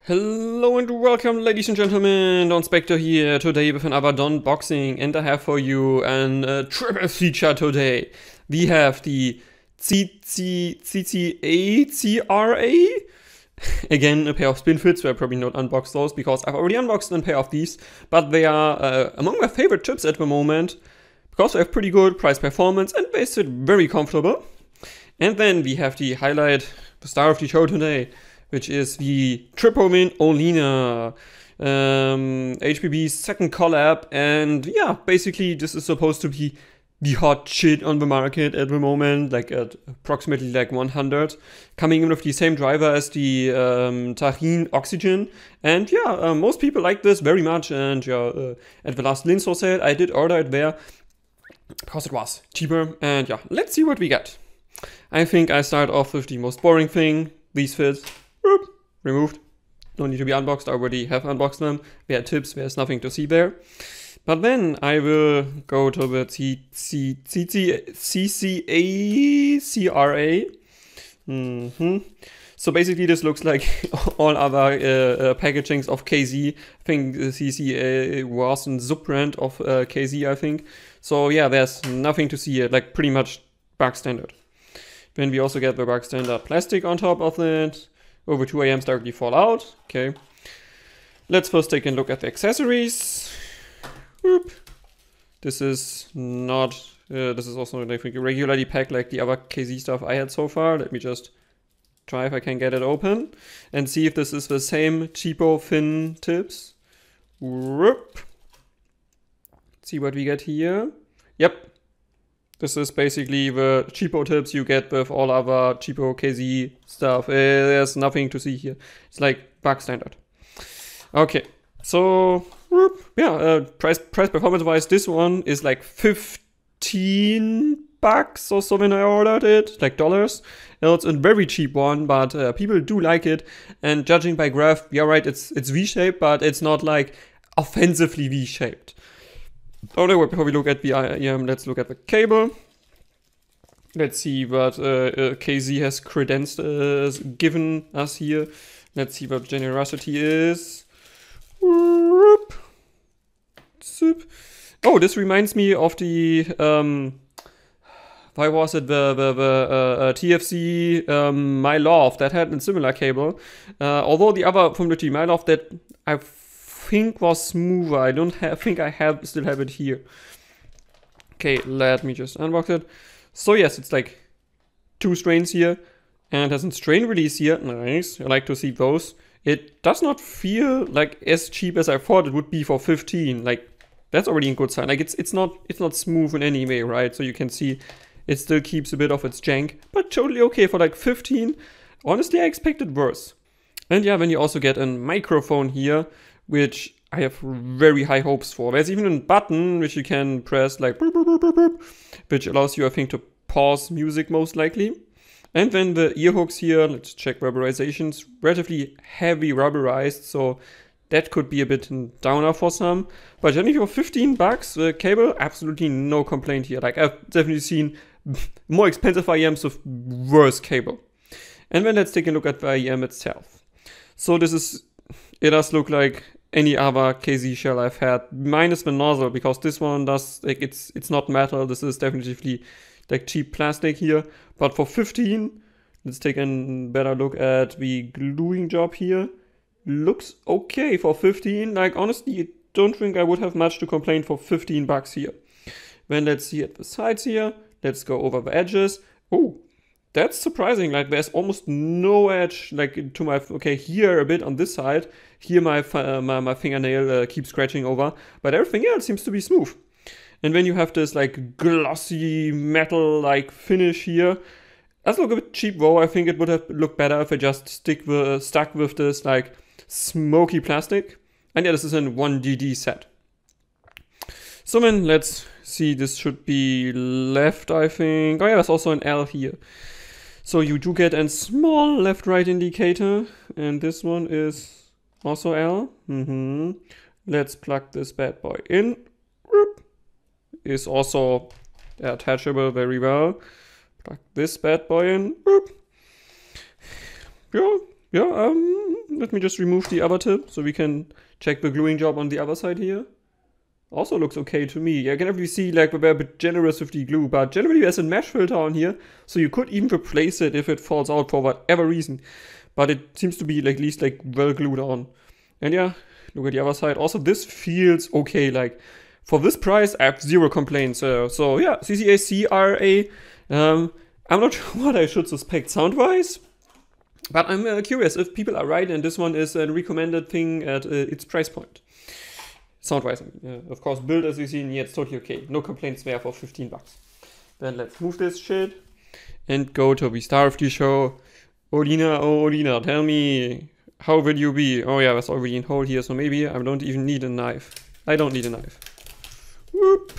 Hello and welcome, ladies and gentlemen, Donspektor here, today with another Donboxing, and I have for you a triple feature today. We have the CCA CRA, again a pair of spin fits, where I probably not unbox those because I've already unboxed a pair of these, but they are among my favorite chips at the moment, because they have pretty good price performance and they sit very comfortable. And then we have the highlight, the star of the show today, which is the Triopwin Olina, HBB's second collab, and yeah, basically this is supposed to be the hot shit on the market at the moment, like at approximately like 100, coming in with the same driver as the Tahin Oxygen, and yeah, most people like this very much, and yeah, at the last Linso sale I did order it there, because it was cheaper, and yeah, let's see what we get. I think I start off with the most boring thing, these fits. Boop, removed. Don't need to be unboxed. I already have unboxed them. We had tips. There's nothing to see there. But then I will go to the CCA CRA. So basically this looks like all other packagings of KZ. I think the CCA was a sub-brand of KZ, I think. So yeah, there's nothing to see here. Like pretty much bug standard. Then we also get the bug standard plastic on top of it. Over 2 AMs directly fall out. Okay. Let's first take a look at the accessories. Whoop. This is not, this is also, I think, regularly packed like the other KZ stuff I had so far. Let me just try if I can get it open and see if this is the same cheapo fin tips. Whoop. See what we get here. Yep. This is basically the cheapo tips you get with all other cheapo KZ stuff. There's nothing to see here. It's like bug standard. Okay, so yeah, price performance wise, this one is like $15 or so when I ordered it, like dollars. It's a very cheap one, but people do like it. And judging by graph, yeah, right, it's V-shaped, but it's not like offensively V-shaped. Alright, before we look at the IM, let's look at the cable. Let's see what KZ has given us here. Let's see what generosity is. Whoop. Oh, this reminds me of the why was it the TFC My Love that had a similar cable. Although the other from the My Love that I think was smoother. I don't think I still have it here. Okay, let me just unbox it. So yes, it's like 2 strains here and has a strain release here. Nice. I like to see those. It does not feel like as cheap as I thought it would be for 15. Like that's already a good sign. Like it's not smooth in any way, right? So you can see it still keeps a bit of its jank, but totally okay for like 15. Honestly, I expected worse. And yeah, then you also get a microphone here, which I have very high hopes for. There's even a button which you can press like boop, boop, boop, boop, boop, which allows you, I think, to pause music most likely. And then the ear hooks here, let's check rubberizations, relatively heavy rubberized, so that could be a bit downer for some. But generally for $15, the cable, absolutely no complaint here. Like I've definitely seen more expensive IEMs with worse cable. And then let's take a look at the IEM itself. So this is, it does look like any other KZ shell I've had, minus the nozzle, because this one does, like, it's not metal. This is definitely like cheap plastic here. But for 15, let's take a better look at the gluing job here. Looks okay for 15. Like, honestly, I don't think I would have much to complain for $15 here. Then let's see at the sides here. Let's go over the edges. Oh, that's surprising. Like there's almost no edge, like to my, okay, here a bit on this side. Here my fingernail keeps scratching over, but everything else seems to be smooth. And then you have this like glossy metal like finish here. That's look a bit cheap though. I think it would have looked better if I just stuck with this like smoky plastic. And yeah, this is a 1DD set. So then let's see, this should be left, I think. Oh yeah, there's also an L here. So you do get a small left-right indicator, and this one is also L. Let's plug this bad boy in. Is also attachable very well. Plug this bad boy in. Yeah, let me just remove the other tip so we can check the gluing job on the other side here. Also looks okay to me. I can definitely see like we're a bit generous with the glue, but generally there's a mesh filter on here, so you could even replace it if it falls out for whatever reason. But it seems to be like, at least like well glued on. And yeah, look at the other side. Also, this feels okay. Like for this price, I have zero complaints. So yeah, CCA CRA. I'm not sure what I should suspect sound-wise, but I'm curious if people are right and this one is a recommended thing at its price point. Sound-wise, of course, build as you see, yeah, it's totally okay. No complaints there for 15 bucks. Then let's move this shit and go to the star of the show. Olina, oh Olina, tell me, how will you be? Oh yeah, there's already a hole here, so maybe I don't even need a knife. I don't need a knife. Whoop.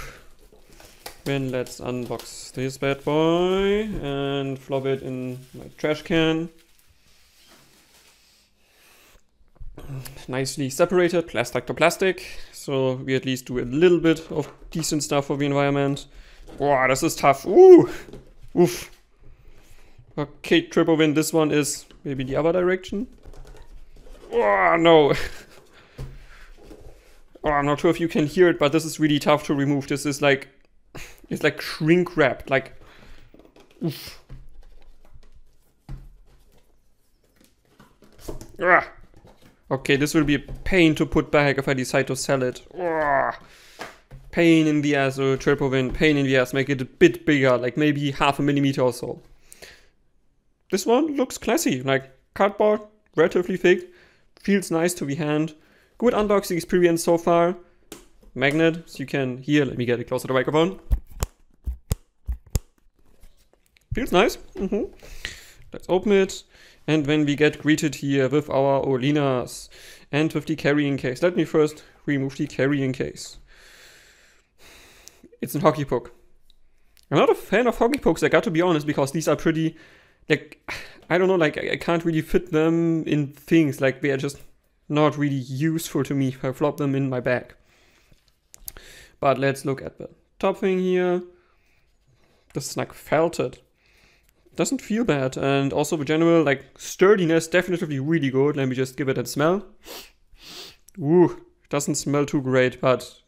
Then let's unbox this bad boy and flop it in my trash can. Nicely separated, plastic to plastic, so we at least do a little bit of decent stuff for the environment. Wow, this is tough. Ooh! Oof. Okay, Tripowin, this one is maybe the other direction. Oh, no. Oh, I'm not sure if you can hear it, but this is really tough to remove. This is like, it's like shrink wrapped, like, oof. Ah. Okay, this will be a pain to put back if I decide to sell it. Ah. Pain in the ass, Tripowin, pain in the ass, make it a bit bigger, like maybe 0.5 millimeter or so. This one looks classy, like cardboard, relatively thick, feels nice to the hand. Good unboxing experience so far. Magnet, so you can hear, let me get it closer to the microphone. Feels nice. Let's open it. And then we get greeted here with our Olinas and with the carrying case. Let me first remove the carrying case. It's a hockey poke. I'm not a fan of hockey pokes, I got to be honest, because these are pretty, like, I don't know, like, I can't really fit them in things, like, they are just not really useful to me if I flop them in my bag. But let's look at the top thing here. This is like felted. Doesn't feel bad, and also the general, like, sturdiness, definitely really good. Let me just give it a smell. Ooh, doesn't smell too great, but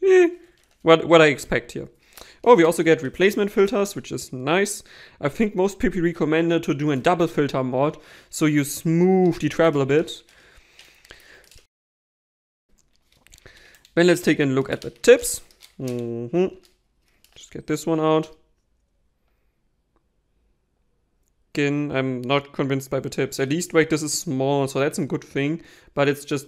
what I expect here. Oh, we also get replacement filters, which is nice. I think most people recommended to do a double filter mod, so you smooth the treble a bit. Then let's take a look at the tips. Just get this one out. Again, I'm not convinced by the tips. At least like this is small, so that's a good thing. But it's just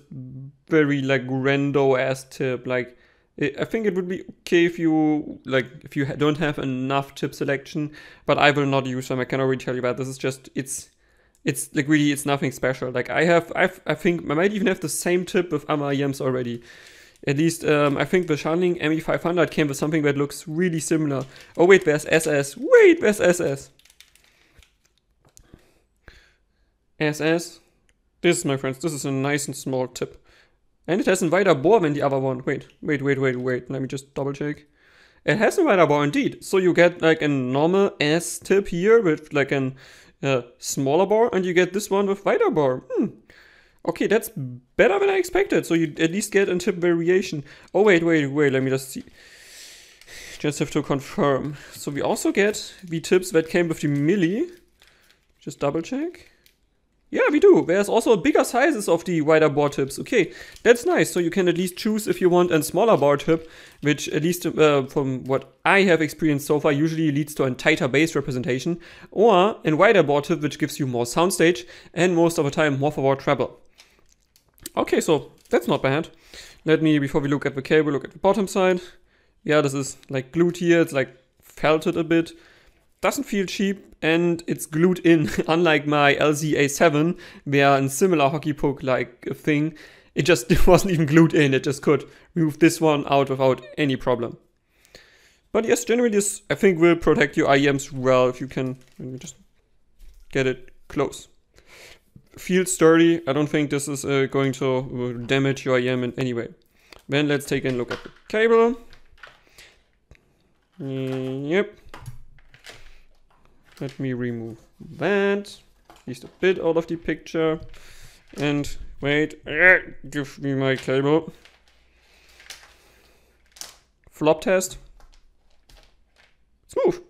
very like rando ass tip. Like I think it would be okay if you don't have enough tip selection, but I will not use them. I can already tell you that. This is just it's like really it's nothing special. Like I think I might even have the same tip with other IEMs already. At least I think the Shanling ME500 came with something that looks really similar. Oh wait, there's SS. Wait, there's SS. SS. This, my friends, this is a nice and small tip. And it has a wider bore than the other one. Wait. Let me just double check. It has a wider bore indeed. So you get like a normal S tip here with like a smaller bore, and you get this one with wider bore. Okay, that's better than I expected. So you at least get a tip variation. Oh, wait. Let me just see. Just have to confirm. So we also get the tips that came with the milli. Just double check. Yeah, we do. There's also bigger sizes of the wider bore tips. Okay, that's nice. So you can at least choose if you want a smaller bore tip, which at least from what I have experienced so far usually leads to a tighter bass representation, or a wider bore tip, which gives you more soundstage and most of the time more forward treble. Okay, so that's not bad. Let me, before we look at the cable, look at the bottom side. Yeah, this is like glued here. It's like felted a bit. Doesn't feel cheap, and it's glued in, unlike my LZA7, where a similar hockey poke like thing, it wasn't even glued in, it just could remove this one out without any problem. But yes, generally this, I think, will protect your IEMs well if you can, let me just get it close. Feels sturdy, I don't think this is going to damage your IEM in any way. Then let's take a look at the cable. Yep. Let me remove that, at least a bit out of the picture. And Wait, give me my cable. Flop test. Smooth.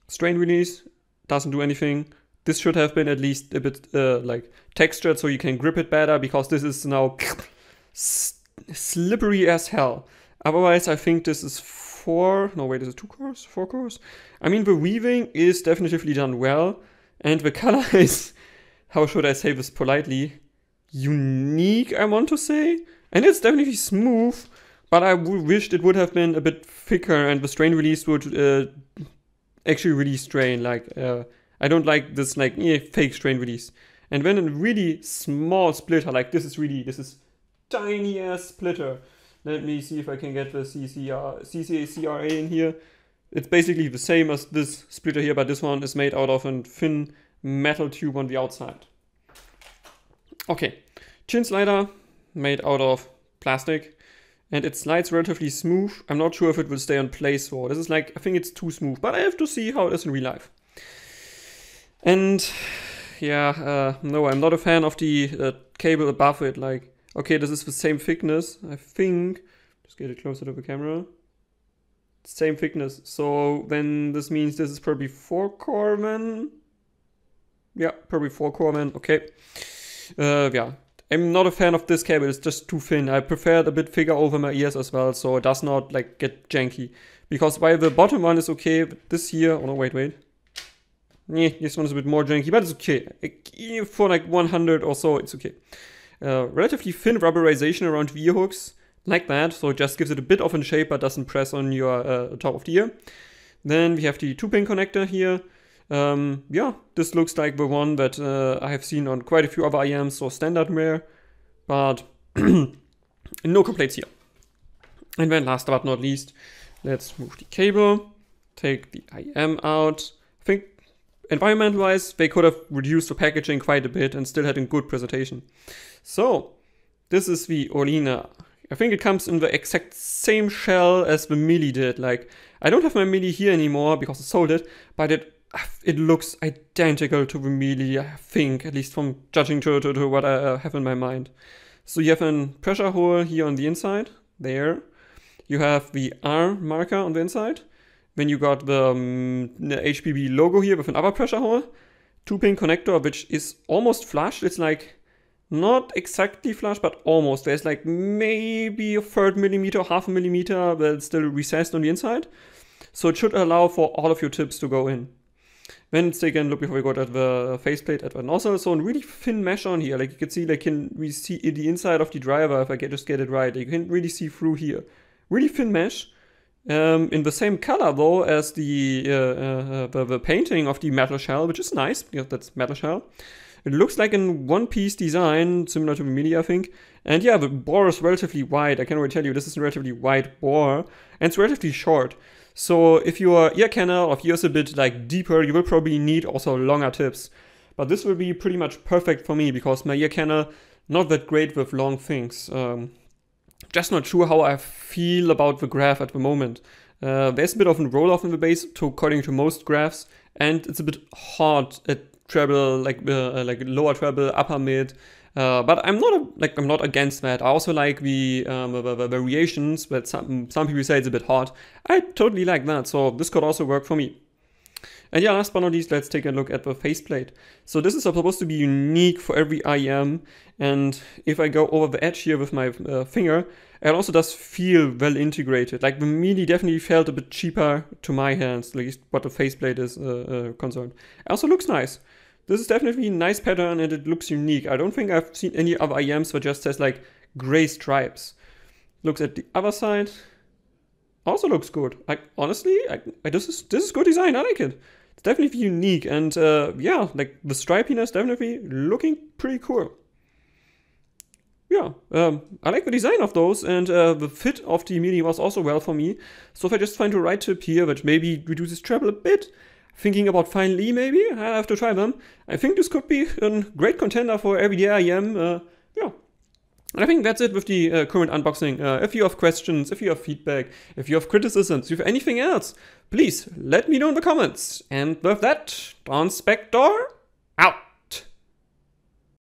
Strain release, doesn't do anything. This should have been at least a bit like textured so you can grip it better, because this is now slippery as hell. Otherwise, I think this is 4, no wait, is it 2 cores? 4 cores? I mean, the weaving is definitively done well, and the color is, how should I say this politely, unique, I want to say. And it's definitely smooth, but I wished it would have been a bit thicker and the strain release would actually really strain. Like, I don't like this like fake strain release. And when a really small splitter, like this is tiny ass splitter. Let me see if I can get the CCA CRA in here. It's basically the same as this splitter here, but this one is made out of a thin metal tube on the outside. Okay, chin slider made out of plastic, and it slides relatively smooth. I'm not sure if it will stay on place though. This is like, I think it's too smooth, but I have to see how it is in real life. And yeah, no, I'm not a fan of the cable above it. Like, okay, this is the same thickness, I think. Just get it closer to the camera. Same thickness. So then this means this is probably 4-core man. Yeah, probably 4-core man. Okay. Yeah, I'm not a fan of this cable. It's just too thin. I prefer it a bit thicker over my ears as well, so it does not like get janky. Because while the bottom one is okay, this here, oh no, wait. Yeah, this one is a bit more janky, but it's okay. For like 100 or so, it's okay. Relatively thin rubberization around the ear hooks, like that, so it just gives it a bit of a shape but doesn't press on your top of the ear. Then we have the 2-pin connector here. Yeah, this looks like the one that I have seen on quite a few other IMs, so standard wear, but no complaints here. And then last but not least, let's move the cable, take the IM out. I think environment-wise, they could have reduced the packaging quite a bit and still had a good presentation. So, this is the Olina. I think it comes in the exact same shell as the Mili did. Like, I don't have my Mili here anymore because I sold it, but it looks identical to the Mili, I think, at least from judging to what I have in my mind. So you have a pressure hole here on the inside, there. You have the R marker on the inside. Then you got the HPB logo here with another pressure hole. 2-pin connector, which is almost flush. It's like not exactly flush, but almost. There's like maybe a 1/3 millimeter, 1/2 millimeter, but it's still recessed on the inside. So it should allow for all of your tips to go in. Then let's take a look before we go at the faceplate at the nozzle. So a really thin mesh on here. Like you can see, we see the inside of the driver if I just get it right. You can really see through here. Really thin mesh. In the same color though as the painting of the metal shell, which is nice because that's metal shell. It looks like a one-piece design, similar to the Mili, I think. And yeah, the bore is relatively wide. I can already tell you this is a relatively wide bore, and it's relatively short. So if your ear canal of yours is a bit like deeper, you will probably need also longer tips. But this will be pretty much perfect for me because my ear canal not that great with long things. Just not sure how I feel about the graph at the moment. There's a bit of a roll-off in the base, according to most graphs, and it's a bit hard at treble, like lower treble, upper mid. But I'm not against that. I also like the variations, but some people say it's a bit hard. I totally like that, so this could also work for me. And yeah, last but not least, let's take a look at the faceplate. So this is supposed to be unique for every IM, and if I go over the edge here with my finger, it also does feel well integrated. Like the Mili definitely felt a bit cheaper to my hands, at least what the faceplate is concerned. It also looks nice. This is definitely a nice pattern and it looks unique. I don't think I've seen any other IMs that just says like gray stripes. Looks at the other side. Also looks good. Like honestly, this is good design. I like it. It's definitely unique, and yeah, like the stripiness definitely looking pretty cool. Yeah, I like the design of those, and the fit of the Mili was also well for me. So if I just find the right tip here, which maybe reduces treble a bit, thinking about finally maybe, I have to try them. I think this could be a great contender for everyday IM. Yeah. And I think that's it with the current unboxing. If you have questions, if you have feedback, if you have criticisms, if you have anything else, please let me know in the comments. And with that, Donspektor